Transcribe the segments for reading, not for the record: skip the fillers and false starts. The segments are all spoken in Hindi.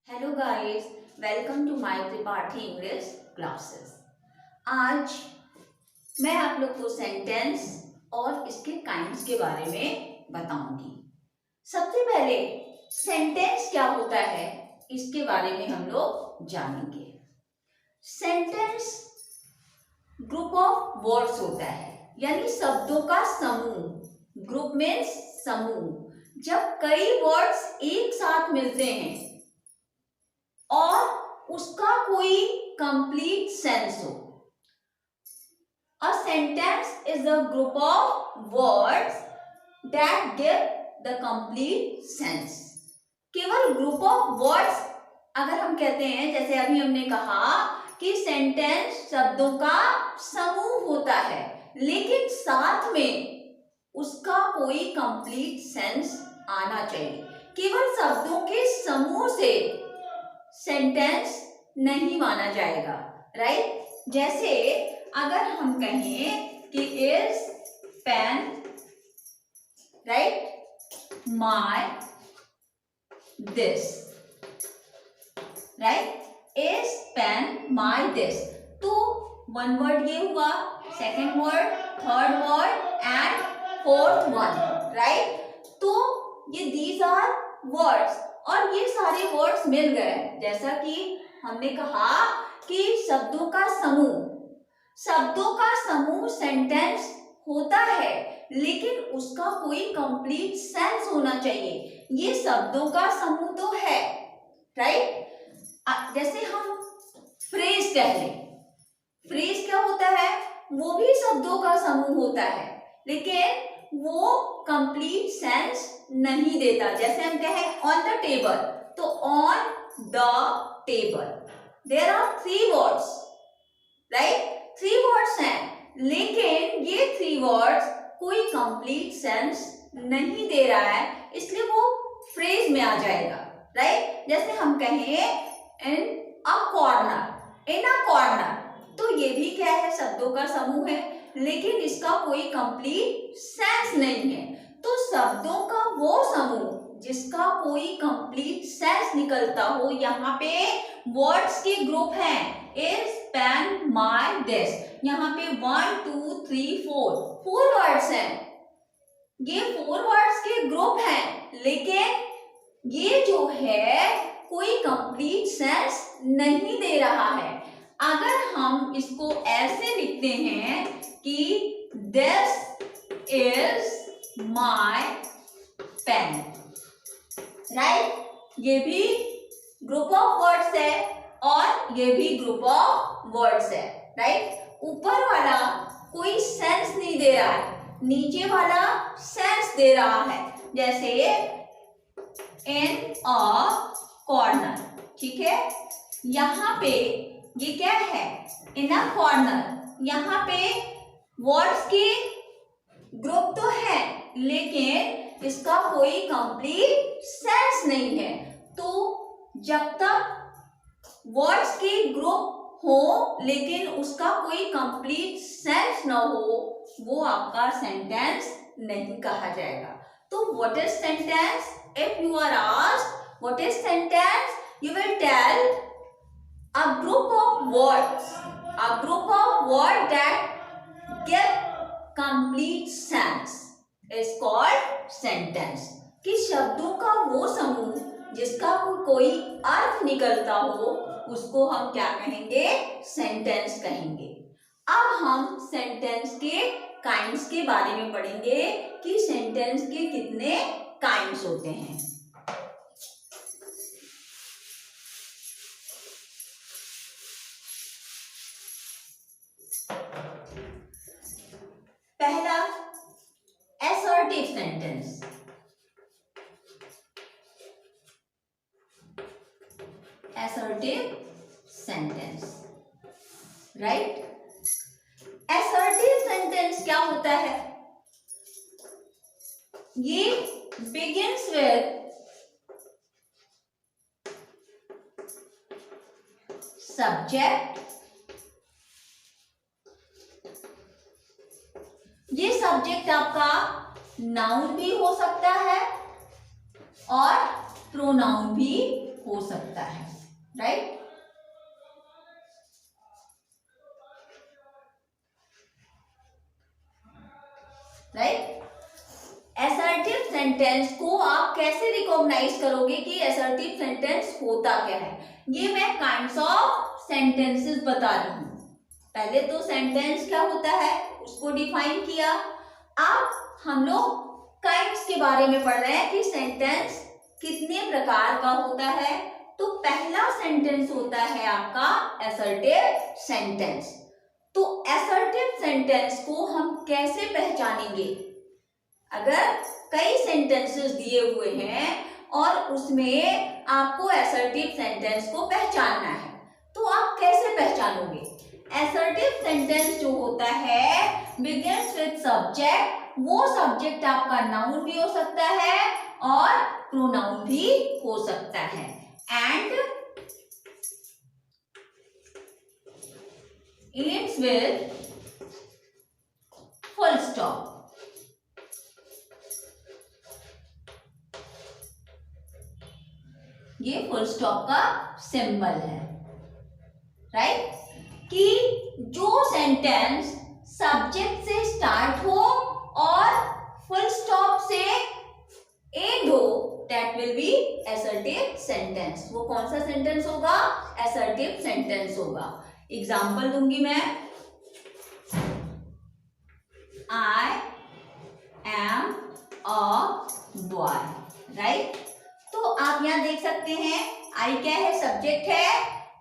Hello guys, welcome to my Tripathi English classes. आज मैं आप लोग को सेंटेंस और इसके काइंड्स के बारे में बताऊंगी। सबसे पहले सेंटेंस क्या होता है इसके बारे में हम लोग जानेंगे। सेंटेंस ग्रुप ऑफ वर्ड्स होता है, यानी शब्दों का समूह। ग्रुप मीन्स समूह। जब कई वर्ड्स एक साथ मिलते हैं और उसका कोई कंप्लीट सेंस हो। A sentence is a group of words that give the complete sense. केवल ग्रुप ऑफ वर्ड्स अगर हम कहते हैं, जैसे अभी हमने कहा कि सेंटेंस शब्दों का समूह होता है, लेकिन साथ में उसका कोई कंप्लीट सेंस आना चाहिए। केवल शब्दों के समूह से सेंटेंस नहीं माना जाएगा, राइट। जैसे अगर हम कहें कि is pen right my this, right, is pen my this, तो वन वर्ड ये हुआ, second word, third word and fourth one, right. तो ये दीज आर वर्ड्स और ये सारे वर्ड्स मिल गए। जैसा कि हमने कहा कि शब्दों का समूह सेंटेंस होता है, लेकिन उसका कोई कंप्लीट सेंस होना चाहिए। ये शब्दों का समूह तो है, राइट। जैसे हम फ्रेज कह लें, फ्रेज क्या होता है, वो भी शब्दों का समूह होता है, लेकिन वो कंप्लीट सेंस नहीं देता। जैसे हम कहें ऑन द टेबल, तो on the table there are three words, right, three words हैं, लेकिन ये थ्री वर्ड्स कोई कंप्लीट सेंस नहीं दे रहा है, इसलिए वो फ्रेज में आ जाएगा, राइट। जैसे हम कहें इन अ कॉर्नर, तो ये भी क्या है, शब्दों का समूह है, लेकिन इसका कोई कंप्लीट सेंस नहीं है। तो शब्दों का वो समूह जिसका कोई कंप्लीट सेंस निकलता हो, यहाँ पे वर्ड्स के ग्रुप हैं, इज पेन माय दिस, यहाँ पे 1 2 3 4 वर्ड्स हैं। ये 4 वर्ड्स के ग्रुप हैं, लेकिन ये जो है कोई कंप्लीट सेंस नहीं दे रहा है। अगर हम इसको ऐसे लिखते हैं कि this is my pen, right, ये भी ग्रुप ऑफ वर्ड्स है और ये भी ग्रुप ऑफ वर्ड्स है, राइट। ऊपर वाला कोई सेंस नहीं दे रहा है, नीचे वाला सेंस दे रहा है। जैसे इन अ कॉर्नर, ठीक है, यहाँ पे ये क्या है, इन अ कॉर्नर, यहाँ पे वर्ड्स के ग्रुप तो है, लेकिन इसका कोई कंप्लीट सेंस नहीं है। तो जब तक वर्ड्स के ग्रुप हो लेकिन उसका कोई कंप्लीट सेंस ना हो, वो आपका सेंटेंस नहीं कहा जाएगा। तो what is sentence? If you are asked what is sentence, you will tell a group of words that give complete sense is called sentence। कि शब्दों का वो समूह जिसका कोई अर्थ निकलता हो, उसको हम क्या कहेंगे, सेंटेंस कहेंगे। अब हम सेंटेंस के काइंड्स के बारे में पढ़ेंगे कि सेंटेंस के कितने काइंड्स होते हैं। पहला assertive sentence, right. assertive sentence क्या होता है, ये begins with subject, ये सब्जेक्ट आपका नाउन भी हो सकता है और प्रोनाउन भी हो सकता है, राइट। राइट। असर्टिव सेंटेंस को आप कैसे रिकॉग्नाइज करोगे कि असर्टिव सेंटेंस होता क्या है? ये मैं काइंड्स ऑफ सेंटेंसेस बता रही हूँ। पहले तो सेंटेंस क्या होता है उसको डिफाइन किया। अब हम लोग काइंड्स के बारे में पढ़ रहे हैं कि सेंटेंस कितने प्रकार का होता है। तो पहला सेंटेंस होता है आपका असर्टिव सेंटेंस। तो असर्टिव सेंटेंस को हम कैसे पहचानेंगे? अगर कई सेंटेंसेस दिए हुए हैं और उसमें आपको असर्टिव सेंटेंस को पहचानना है, तो आप कैसे पहचानोगे? असर्टिव सेंटेंस जो होता है बिगिंस विद सब्जेक्ट। वो सब्जेक्ट आपका नाउन भी हो सकता है और प्रोनाउन भी हो सकता है। And ends with full stop। ये फुल स्टॉप का सिंबल है, राइट। कि जो सेंटेंस सब्जेक्ट से स्टार्ट हो और फुल स्टॉप से एंड हो, that will be assertive sentence. वो कौन सा सेंटेंस होगा? असर्टिव सेंटेंस होगा। एग्जाम्पल दूंगी मैं। आई एम अ बॉय, राइट। तो आप यहां देख सकते हैं आई क्या है? सब्जेक्ट है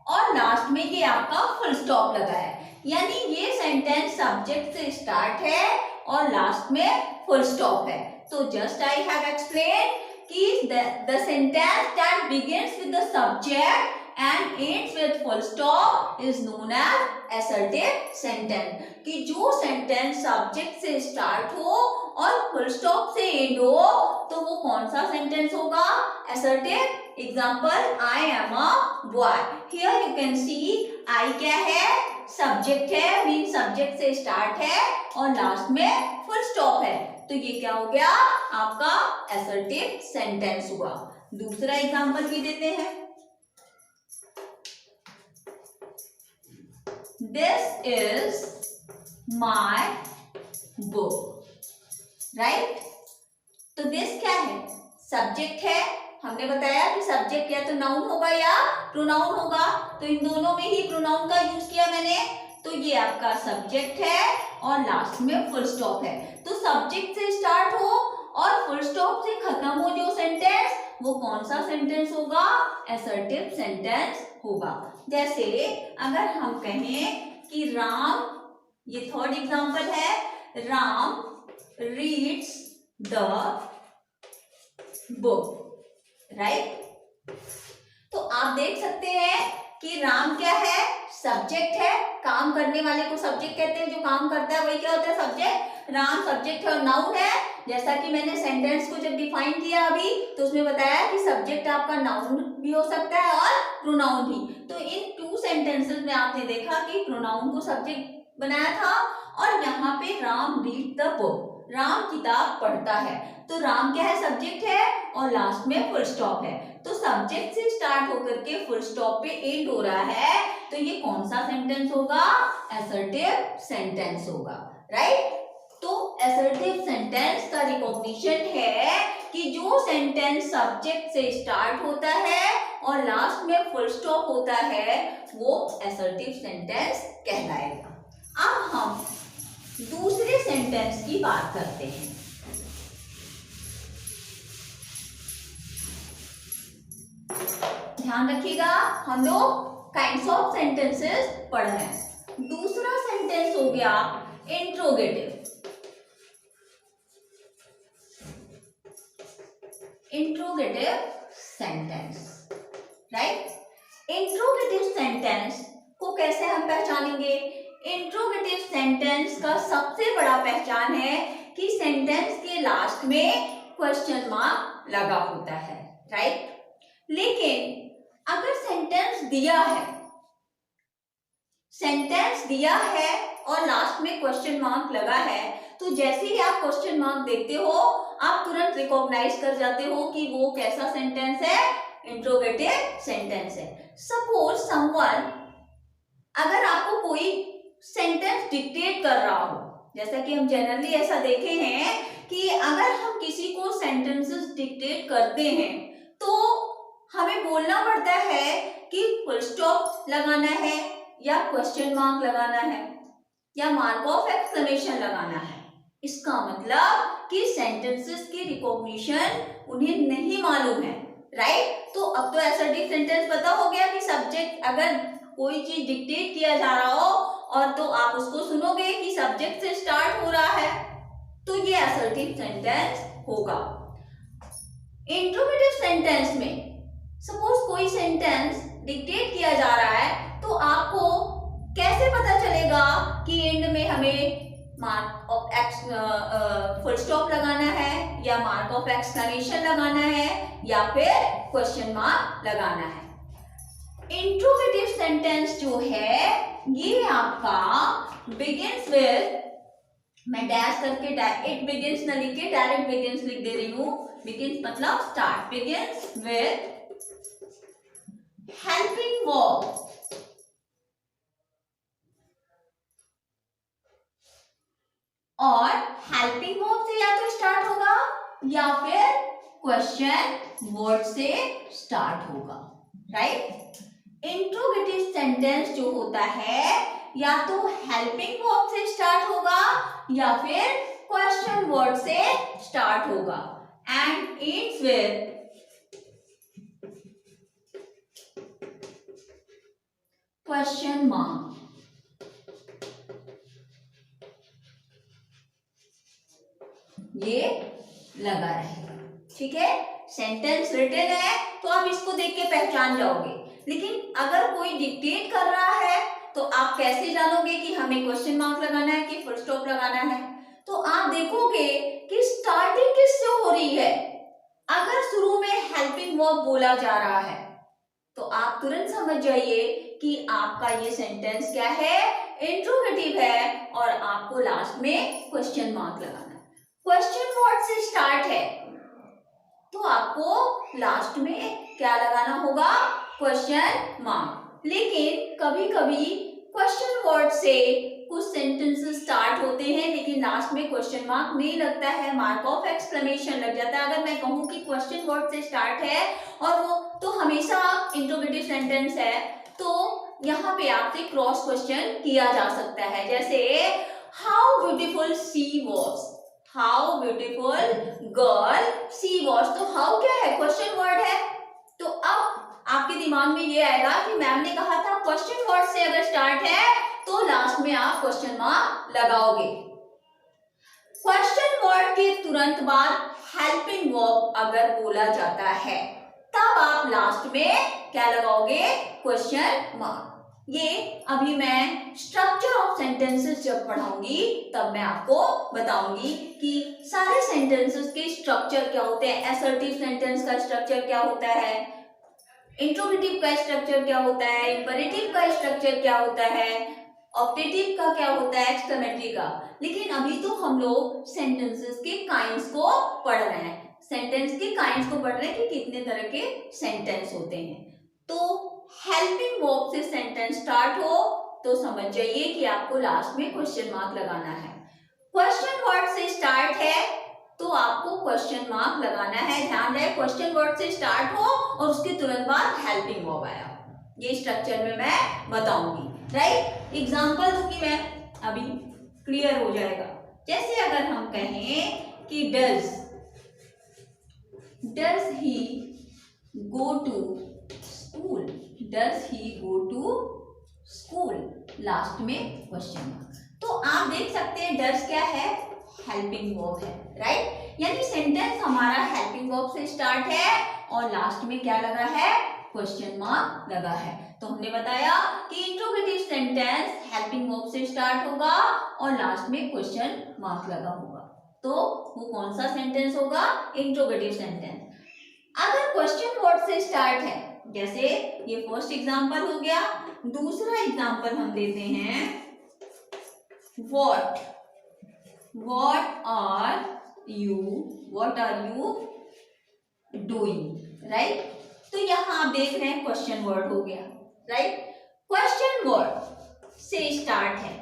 और लास्ट में ये आपका फुल स्टॉप लगा है, यानी ये सेंटेंस सब्जेक्ट से स्टार्ट है और लास्ट में फुल स्टॉप है। तो जस्ट आई हैव एक्सप्लेन कि the sentence that begins with the subject and ends with full stop is known as assertive sentence। कि जो सेंटेंस सब्जेक्ट से स्टार्ट हो और फुल स्टॉप से एंड हो, तो वो कौन सा सेंटेंस होगा? assertive। Example, I am a boy. Here you can see I क्या है? सब्जेक्ट है, मीन सब्जेक्ट से स्टार्ट है और लास्ट में फुल स्टॉप है। तो ये क्या हो गया? आपका assertive सेंटेंस हुआ। दूसरा एग्जाम्पल भी देते हैं। This is my book, right? तो this क्या है? सब्जेक्ट है। हमने बताया कि सब्जेक्ट या तो नाउन होगा या प्रोनाउन होगा, तो इन दोनों में ही प्रोनाउन का यूज किया मैंने। तो ये आपका सब्जेक्ट है और लास्ट में फुल स्टॉप है। तो सब्जेक्ट से स्टार्ट हो और फुल स्टॉप से खत्म हो जो सेंटेंस, वो कौन सा सेंटेंस होगा? असर्टिव सेंटेंस होगा। जैसे अगर हम कहें कि राम, ये थर्ड एग्जांपल है, Ram reads the book, right. तो आप देख सकते हैं कि राम क्या है? सब्जेक्ट है। काम करने वाले को सब्जेक्ट कहते हैं, जो काम करता है वही क्या होता है? सब्जेक्ट। राम सब्जेक्ट है और नाउन है। जैसा कि मैंने सेंटेंस को जब डिफाइन किया अभी, तो उसमें बताया कि सब्जेक्ट आपका नाउन भी हो सकता है और प्रोनाउन भी। तो इन टू सेंटेंसेस में आपने देखा कि प्रोनाउन को सब्जेक्ट बनाया था और यहाँ पे Ram read the book, Ram किताब पढ़ता है। तो राम क्या है? सब्जेक्ट है और लास्ट में फुल स्टॉप है। तो सब्जेक्ट से स्टार्ट होकर के फुल स्टॉप पे एंड हो रहा है, तो ये कौन सा सेंटेंस होगा? असर्टिव सेंटेंस होगा, राइट। तो असर्टिव सेंटेंस का रिकॉग्निशन है कि जो सेंटेंस सब्जेक्ट से स्टार्ट होता है और लास्ट में फुल स्टॉप होता है, वो असर्टिव सेंटेंस कहलाएगा। अब हम दूसरे सेंटेंस की बात करते हैं। ध्यान रखिएगा, हम लोग काइंड्स ऑफ सेंटेंसेस पढ़ रहे हैं। दूसरा सेंटेंस हो गया interrogative. Interrogative sentence, right. Interrogative sentence को कैसे हम पहचानेंगे? इंट्रोगेटिव सेंटेंस का सबसे बड़ा पहचान है कि सेंटेंस के लास्ट में क्वेश्चन मार्क लगा होता है, राइट। लेकिन अगर सेंटेंस दिया है और लास्ट में क्वेश्चन मार्क लगा है, तो जैसे ही आप क्वेश्चन मार्क देखते हो, आप तुरंत रिकॉग्नाइज कर जाते हो कि वो कैसा सेंटेंस है? इंट्रोगेटिव सेंटेंस है। सपोज समवन, अगर आपको कोई सेंटेंस डिक्टेट कर रहा हो, जैसा कि हम जनरली ऐसा देखे हैं कि अगर हम किसी को सेंटेंसेस डिक्टेट करते हैं तो हमें बोलना पड़ता है कि फुल स्टॉप लगाना है या क्वेश्चन मार्क लगाना है या मार्क ऑफ एक्सक्लेमेशन लगाना है। इसका मतलब कि सेंटेंसेस की रिकॉग्निशन उन्हें नहीं मालूम है, राइट। तो अब तो असर्टिव सेंटेंस पता हो गया कि सब्जेक्ट, अगर कोई चीज डिक्टेट किया जा रहा हो और तो आप उसको सुनोगे कि सब्जेक्ट से स्टार्ट हो रहा है, तो ये असर्टिव सेंटेंस होगा। इंट्रोगेटिव सेंटेंस में सपोज कोई सेंटेंस डिक्टेट किया जा रहा है तो आपको कैसे पता चलेगा कि एंड में हमें मार्क ऑफ फुल स्टॉप लगाना है या मार्क ऑफ एक्सक्लेमेशन लगाना है या फिर क्वेश्चन मार्क लगाना है। इंट्रोगेटिव सेंटेंस जो है ये आपका बिगिंस विद, मैं डैश करके इट बिगिंस न लिख के डायरेक्ट बिगिंस लिख दे रही हूं। बिगिंस मतलब start, begins with helping verb और हेल्पिंग वर्ब से या तो स्टार्ट होगा या फिर क्वेश्चन वर्ड से स्टार्ट होगा, राइट। इंट्रोगेटिव सेंटेंस जो होता है या तो हेल्पिंग वर्ब से स्टार्ट होगा या फिर क्वेश्चन वर्ड से स्टार्ट होगा and ends with question mark. ये लगा रहेगा, ठीक है। सेंटेंस रिटन है तो आप इसको देख के पहचान जाओगे, लेकिन अगर कोई डिक्टेट कर रहा है तो आप कैसे जानोगे कि हमें क्वेश्चन मार्क लगाना है कि फुल स्टॉप लगाना है। तो आप देखोगे कि स्टार्टिंग किससे हो रही है। अगर शुरू में हेल्पिंग वर्ब बोला जा रहा है तो आप तुरंत समझ जाइए कि आपका ये सेंटेंस क्या है, इंट्रोगेटिव है और आपको लास्ट में क्वेश्चन मार्क लगाना है। क्वेश्चन वर्ड से स्टार्ट है तो आपको लास्ट में क्या लगाना होगा, क्वेश्चन मार्क। लेकिन कभी कभी क्वेश्चन वर्ड से कुछ सेंटेंसेस स्टार्ट होते हैं लेकिन लास्ट में क्वेश्चन मार्क नहीं लगता है, मार्क ऑफ एक्सक्लेमेशन लग जाता है। अगर मैं कहूं कि क्वेश्चन वर्ड से स्टार्ट है और वो तो हमेशा इंट्रोगेटिव सेंटेंस है, तो यहाँ पे आपसे क्रॉस क्वेश्चन किया जा सकता है, जैसे how beautiful she was, how beautiful girl she was. तो हाउ क्या है, क्वेश्चन वर्ड है। तो अब आपके दिमाग में ये आएगा कि मैम ने कहा था क्वेश्चन वर्ड से अगर स्टार्ट है तो लास्ट में आप क्वेश्चन मार्क लगाओगे। क्वेश्चन वर्ड के तुरंत बाद हेल्पिंग वर्ब अगर बोला जाता है तब आप लास्ट में क्या लगाओगे, क्वेश्चन मार्क। ये अभी मैं स्ट्रक्चर ऑफ सेंटेंसेस जब पढ़ाऊंगी तब मैं आपको बताऊंगी कि सारे सेंटेंसेस के स्ट्रक्चर क्या होते हैं, असर्टिव सेंटेंस का स्ट्रक्चर क्या होता है, इंट्रोगेटिव का स्ट्रक्चर क्या होता है, इंपेरेटिव का स्ट्रक्चर क्या होता है, ऑप्टेटिव का क्या होता है, एक्सक्लेमेटरी का। लेकिन अभी तो हम लोग सेंटेंसेस के काइंड्स को पढ़ रहे हैं, सेंटेंस के काइंड्स को पढ़ रहे हैं कि कितने तरह के सेंटेंस होते हैं। तो हेल्पिंग वर्ब से सेंटेंस स्टार्ट हो तो समझ जाइए कि आपको लास्ट में क्वेश्चन मार्क लगाना है। क्वेश्चन वर्ड से स्टार्ट है तो आपको क्वेश्चन मार्क लगाना है। ध्यान रहे, क्वेश्चन वर्ड से स्टार्ट हो और उसके तुरंत बाद हेल्पिंग वर्ब आया, ये स्ट्रक्चर में मैं बताऊंगी, राइट। एग्जांपल दूंगी मैं, अभी क्लियर हो जाएगा। जैसे अगर हम कहें कि does he go to school, does he go to school, last में क्वेश्चन मार्क। तो आप देख सकते हैं डज क्या है, हेल्पिंग वर्ब है, राइट। यानी सेंटेंस हमारा हेल्पिंग वर्ब से स्टार्ट है और लास्ट में क्या लगा है, क्वेश्चन मार्क लगा है। तो हमने बताया कि इंट्रोगेटिव सेंटेंस हेल्पिंग वर्ब से स्टार्ट होगा और लास्ट में क्वेश्चन मार्क लगा होगा, तो वो कौन सा सेंटेंस होगा, इंट्रोगेटिव सेंटेंस। अगर क्वेश्चन वर्ड से स्टार्ट है, जैसे ये फर्स्ट एग्जांपल हो गया, दूसरा एग्जांपल हम देते हैं what are you doing, right। तो यहाँ आप देख रहे हैं क्वेश्चन वर्ड हो गया, राइट। क्वेश्चन वर्ड से स्टार्ट है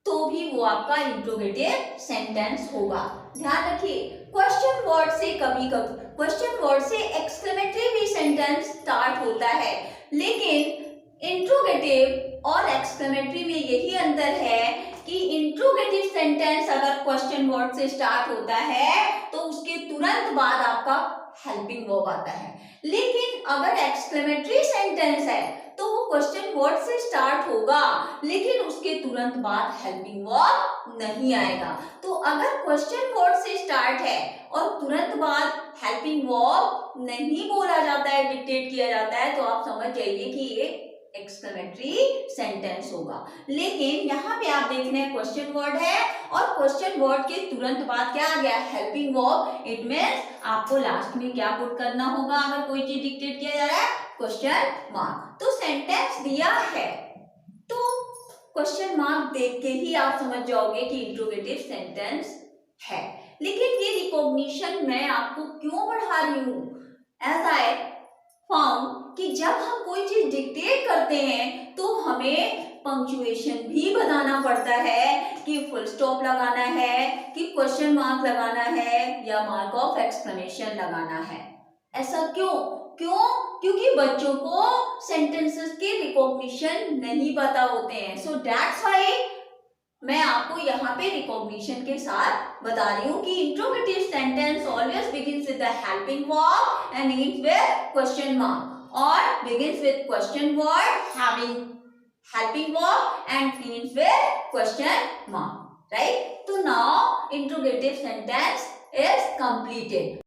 तो भी वो आपका इंट्रोगेटिव सेंटेंस होगा। ध्यान रखिए, क्वेश्चन वर्ड से कभी कभी क्वेश्चन वर्ड से एक्सक्लेमेटरी भी सेंटेंस स्टार्ट होता है, लेकिन इंट्रोगेटिव और एक्सक्लेमेटरी में यही अंतर है कि इंट्रोगेटिव सेंटेंस अगर क्वेश्चन वर्ड से स्टार्ट होता है तो उसके तुरंत बाद आपका हेल्पिंग वर्ब आता है, लेकिन अगर एक्सक्लेमेटरी सेंटेंस है तो वो क्वेश्चन वर्ड से स्टार्ट होगा लेकिन उसके तुरंत बाद हेल्पिंग वर्ब नहीं आएगा। तो अगर क्वेश्चन वर्ड से स्टार्ट है और तुरंत बाद हेल्पिंग वर्ब नहीं बोला जाता है, डिक्टेट किया जाता है, तो आप समझ जाइए कि ये एक्सक्लेमेटरी सेंटेंस होगा। लेकिन यहाँ पे आप देख रहे हैं क्वेश्चन वर्ड है और क्वेश्चन वर्ड के तुरंत बाद क्या आ गया, हेल्पिंग वर्ब। इट मींस आपको लास्ट में क्या पुट करना होगा अगर कोई चीज डिक्टेट किया जा रहा है, क्वेश्चन मार्क। तो सेंटेंस दिया है तो क्वेश्चन मार्क देख के ही आप समझ जाओगे कि इंट्रोगेटिव सेंटेंस है। लेकिन ये रिकॉग्निशन मैं आपको क्यों पढ़ा रही हूँ, एज आई फाउंड कि जब हम कोई चीज डिक्टेट करते हैं तो हमें पंक्चुएशन भी बताना पड़ता है कि फुल स्टॉप लगाना है, कि क्वेश्चन मार्क लगाना है या मार्क ऑफ एक्सक्लेमेशन लगाना है। ऐसा क्यों? क्योंकि बच्चों को सेंटेंसेस के रिकॉग्निशन नहीं पता होते हैं। सो दैट्स व्हाई मैं आपको यहाँ पे रिकॉग्निशन के साथ बता रही हूँ कि interrogative sentence always begins with the helping verb and ends with question mark, और begins with question word having helping verb and ends with question mark, right. तो now interrogative sentence is completed.